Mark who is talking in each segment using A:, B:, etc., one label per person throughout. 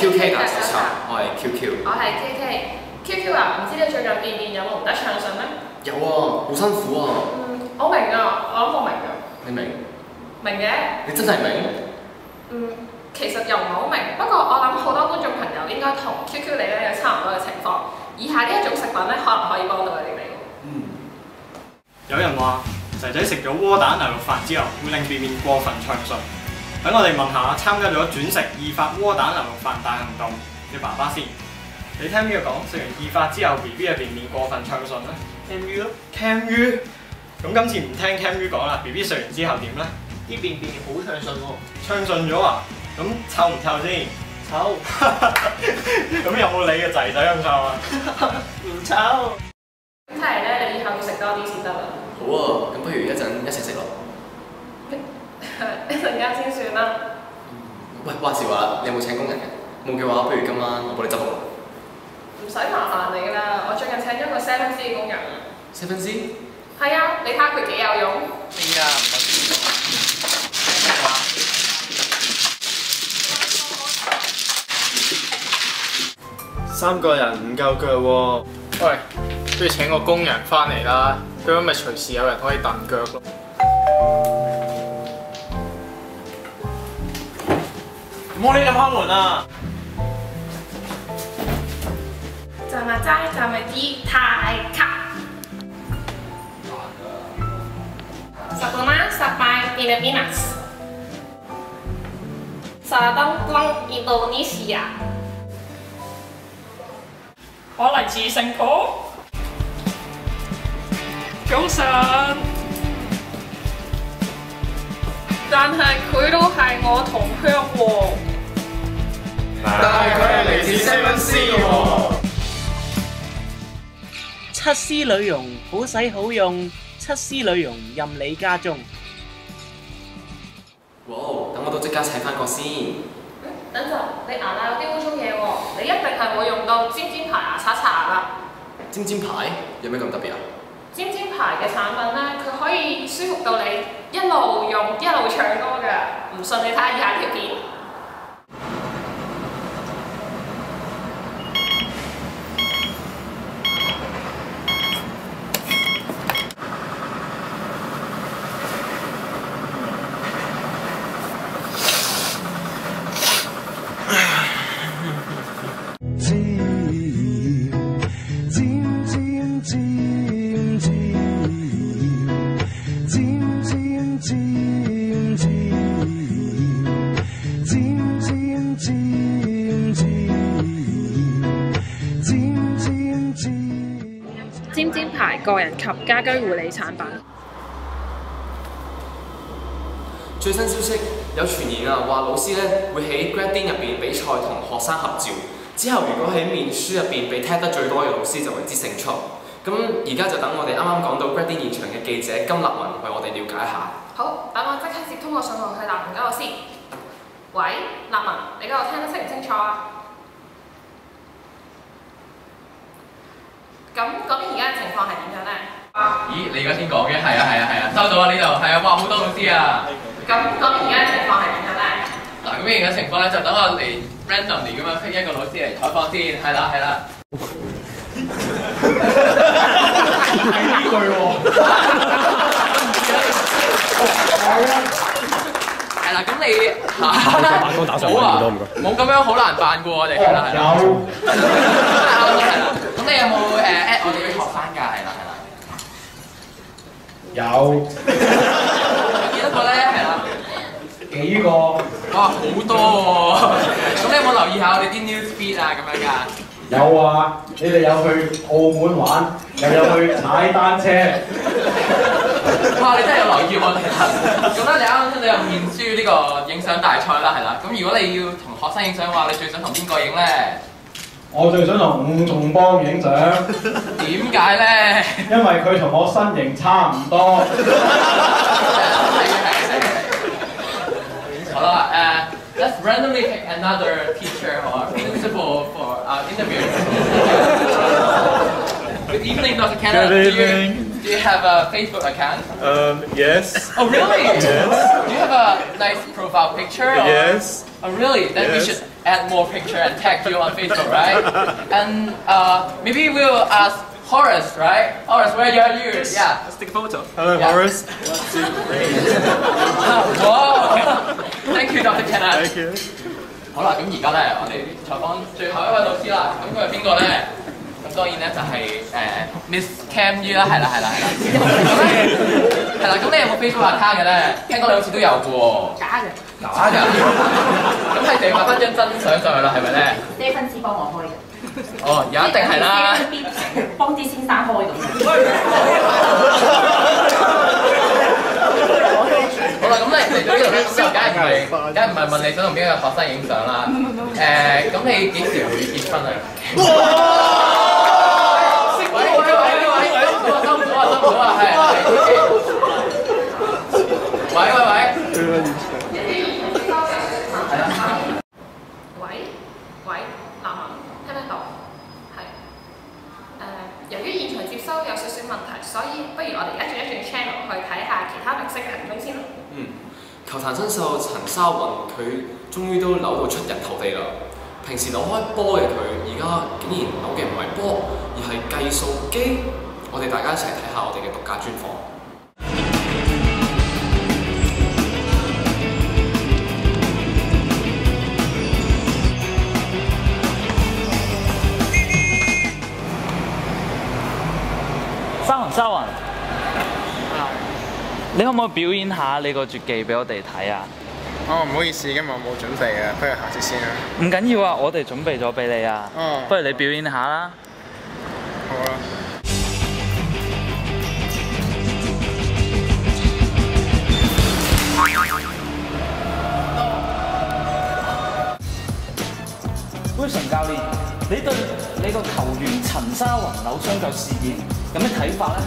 A: QK 大搜查，我係 QQ。
B: 我係 KK。QQ 啊，唔知你最近便便有冇唔得暢順呢？
A: 有啊，好辛苦啊。
B: 我明啊，我諗我明㗎。
A: 你明？
B: 明嘅。
A: 你真係明？
B: 其實又唔係好明，不過我諗好多觀眾朋友應該同 QQ 你咧有差唔多嘅情況。以下呢一種食品咧，可能可以幫到佢哋嚟。
C: 有人話仔仔食咗窩蛋牛肉飯之後，會令便便過分暢順。等我哋問下參加咗轉食易發窩蛋牛肉飯大行動嘅爸爸先。你聽邊個講食完易發之後 BB 嘅便便過分暢順咧 ？Cam U 咯 ，Cam U。咁今次唔聽 Cam U 講啦 ，BB 食完之後點咧？
D: 啲便便好暢順喎。
C: 暢順咗啊？咁臭唔臭先？臭。咁有冇你嘅仔仔咁臭啊？
D: 唔臭。
B: 睇嚟咧，你以後要食多啲先得啦。
A: 好啊，咁不如一陣一齊食咯。
B: 一陣間先算啦。
A: 喂，話時話，你有冇請工人嘅？冇嘅話，不如今晚我幫你執好。
B: 唔使麻煩你啦，我最近請咗個 7C 嘅工人。
A: 7C？
B: 係啊，你睇下佢幾有用。
D: 係啊，
E: 三個人唔夠腳喎。
D: 喂，不如請個工人翻嚟啦，咁樣咪隨時有人可以蹬腳咯。
E: 唔好亂咁開門啊！
B: 站咪齋，站咪知，太卡。Sebelumnya sampai Pilipinas. Selamat datang Indonesia. 我嚟自聖果。早晨。但係佢都係我同鄉喎。
E: 但係佢係嚟自 7C 喎。
F: 7C 女傭好使好用，7C 女傭任你家中。
A: 哇！等我都即刻請翻個先。
B: 等陣，你牙罅有啲污糟嘢喎，你一定係冇用到尖尖牌牙刷刷牙啦。
A: 尖尖牌有咩咁特別啊？
B: 尖尖牌嘅產品咧，佢可以舒服到你一路用一路唱歌㗎。唔信你睇下以下條片。尖尖牌個人及家居護理產品。
A: 最新消息有傳言啊，話老師咧會喺 Grading 入邊比賽同學生合照，之後如果喺面書入邊被踢得最多嘅老師就為之勝出。咁而家就等我哋啱啱講到 Grading 現場嘅記者金立文為我哋了解下。
B: 好，等我即刻接通個信號去立文嗰度先。喂，立文，你嗰度聽得清唔清楚啊？咁嗰邊而家嘅情況係點樣咧？
G: 咦，你而家先講嘅？係啊，收到啊呢度，係啊，哇好多老師啊！
B: 咁嗰邊而家嘅情況係點樣咧？
G: 嗱，咁而家情況咧就等我嚟 randomly 咁樣 pick 一個老師嚟採訪先，係啦。
E: 係呢句喎。
G: 係啦，咁你好啊，冇咁樣好難辦㗎喎，我哋係啦。咁你有冇at 我哋啲學生㗎？係啦。
E: 有。
G: 幾多個咧？係啦。
E: 幾個？
G: 哇，好多喎！咁你有冇留意下我哋啲 news feed 啊咁樣㗎？
E: 有啊，你哋有去澳門玩，又有去踩單車。
G: 哇！你真係有留意我哋啦。咁咧，你啱啱你有面書呢個影相大賽啦，係啦。咁如果你要同學生影相嘅話，你最想同邊個影咧？
E: 我最想同伍仲邦影相。
G: 點解咧？
E: 因為佢同我身形差唔多。
G: 好啦，let's randomly pick another teacher or principal for our interview. Good evening, Dr. Kenna.
C: Good evening.
G: Do you have a Facebook account?
C: Yes.
G: Oh, really?
C: Yes.
G: Do you have a nice profile picture? Or?
C: Yes.
G: Oh, really? Then
C: Yes.
G: add more picture and tag you on Facebook, right? And maybe we'll ask Horace, right? Horace, where are you? Yeah.
C: Let's take a photo. Hello,
G: Yeah.
C: Horace.
G: Wow! Thank you, Dr. Kenneth.
C: Thank you.
G: 好啦，咁而家咧，我哋採訪最後一位老師啦。咁佢係邊個咧？咁當然咧就係Miss Cam U 啦，係啦。係啦，咁你有冇 Facebook account 嘅咧？聽講你好似都有嘅喎。
H: 假嘅，
G: 假㗎。咁係就要擺翻張真相上去啦，係咪咧？
H: 呢分支幫我開嘅。
G: 哦，有一定係啦。
H: 幫啲先生開咁。
G: 好啦，咁你嚟到呢度咧，咁就梗係唔係問你想同邊個學生影相啦？咁你幾時會結婚啊？喂，收唔到啊，係。喂。
B: 喂，南文聽唔聽到？係。由於現場接收有少少問題，所以不如我哋一轉 channel 去睇下其他明星行蹤先啦。
A: 球壇新秀陳沙雲佢終於都扭到出人頭地啦！平時扭開波嘅佢，而家竟然扭嘅唔係波，而係計數機。我哋大家一齊睇下我哋嘅獨家專訪。
I: 沙雲，你可唔可以表演下你個絕技俾我哋睇啊？
D: 哦，唔好意思，今日我冇準備啊，不如下次先啦。
I: 唔緊要啊，我哋準備咗俾你啊。
D: 哦，
I: 不如你表演下啦。
D: 好啦。
I: Wilson 教練，你對你個球員陳沙雲扭傷腳事件有咩睇法咧？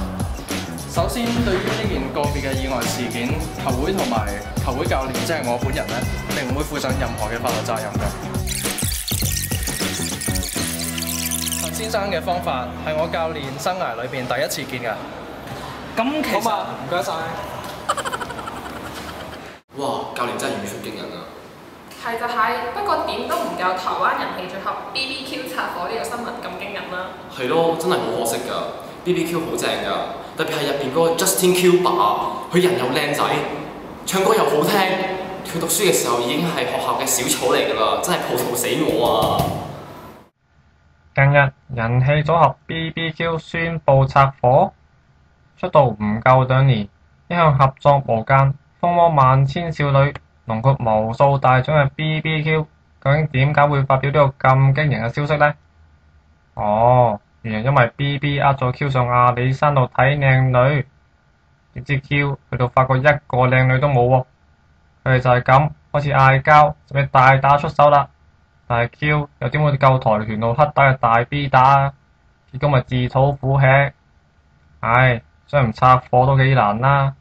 J: 首先，對於呢件個別嘅意外事件，球會同埋球會教練即係我本人咧，並唔會負上任何嘅法律責任嘅。陳先生嘅方法係我教練生涯裏邊第一次見㗎。
I: 咁其實
J: 好嘛，唔該晒。
A: 哇！教練真係語出驚人啊！
B: 係就係，不過點都唔夠台灣人氣最後 BBQ 拆夥呢個新聞咁驚人啦。
A: 係咯，真係好可惜㗎。BBQ 好正㗎，特別係入邊嗰個 Justin Q 啊，佢人又靚仔，唱歌又好聽。佢讀書嘅時候已經係學校嘅小草嚟㗎啦，真係葡萄死我啊！
K: 近日人氣組合 BBQ 宣布拆夥，出道唔夠2年，一向合作無間，風靡萬千少女，囊括無數大獎嘅 BBQ， 究竟點解會發表呢個咁驚人嘅消息呢？哦，原來因為 BB 呃咗 Q 上阿里山度睇靚女，點知 Q 去到發覺一個靚女都冇喎，佢哋就係咁開始嗌交，準備大打出手啦。但係 Q 又點會夠跆拳道黑帶嘅大 B 打啊？結果咪自討苦吃。唉，想唔拆夥都幾難啦。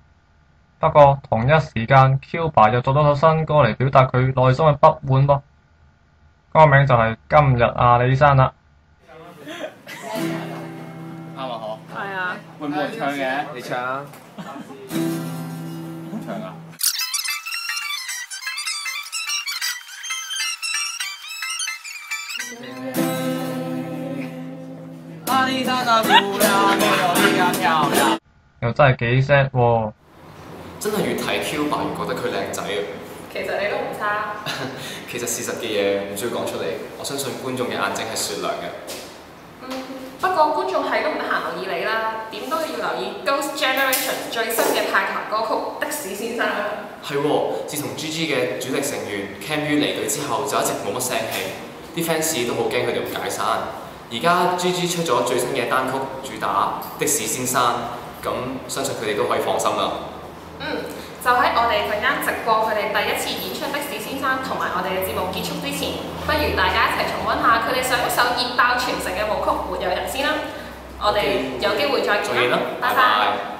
K: 不過同一時間 Q 爸又做咗首新歌嚟表達佢內心嘅不滿噃，歌名就係今日阿里山啦。
D: 啱啊，嗬。
B: 係啊。
D: 會唔會唱嘅？你唱啊。唱啊！
G: 阿里山的姑娘沒有你呀漂亮。
K: 又真係幾 sad 喎。
A: 真係越睇 Q 爸越覺得佢靚仔啊！
B: 其實你都唔差。
A: 其實事實嘅嘢唔需要講出嚟，我相信觀眾嘅眼睛係雪亮嘅。
B: 不過觀眾係都唔得閒留意你啦，點都要留意 Ghost Generation 最新嘅派台歌曲《的士先生》啦。
A: 係喎，自從 GG 嘅主力成員 Cam U 離隊之後，就一直冇乜聲氣，啲 fans 都好驚佢哋會解散。而家 GG 出咗最新嘅單曲主打《的士先生》，咁相信佢哋都可以放心啦。
B: 就喺我哋陣間直播佢哋第一次演出《的士先生》同埋我哋嘅節目結束之前，不如大家一齊重溫下佢哋上一首熱爆全城嘅舞曲《沒有人》先啦。我哋有機會再見啦，拜拜。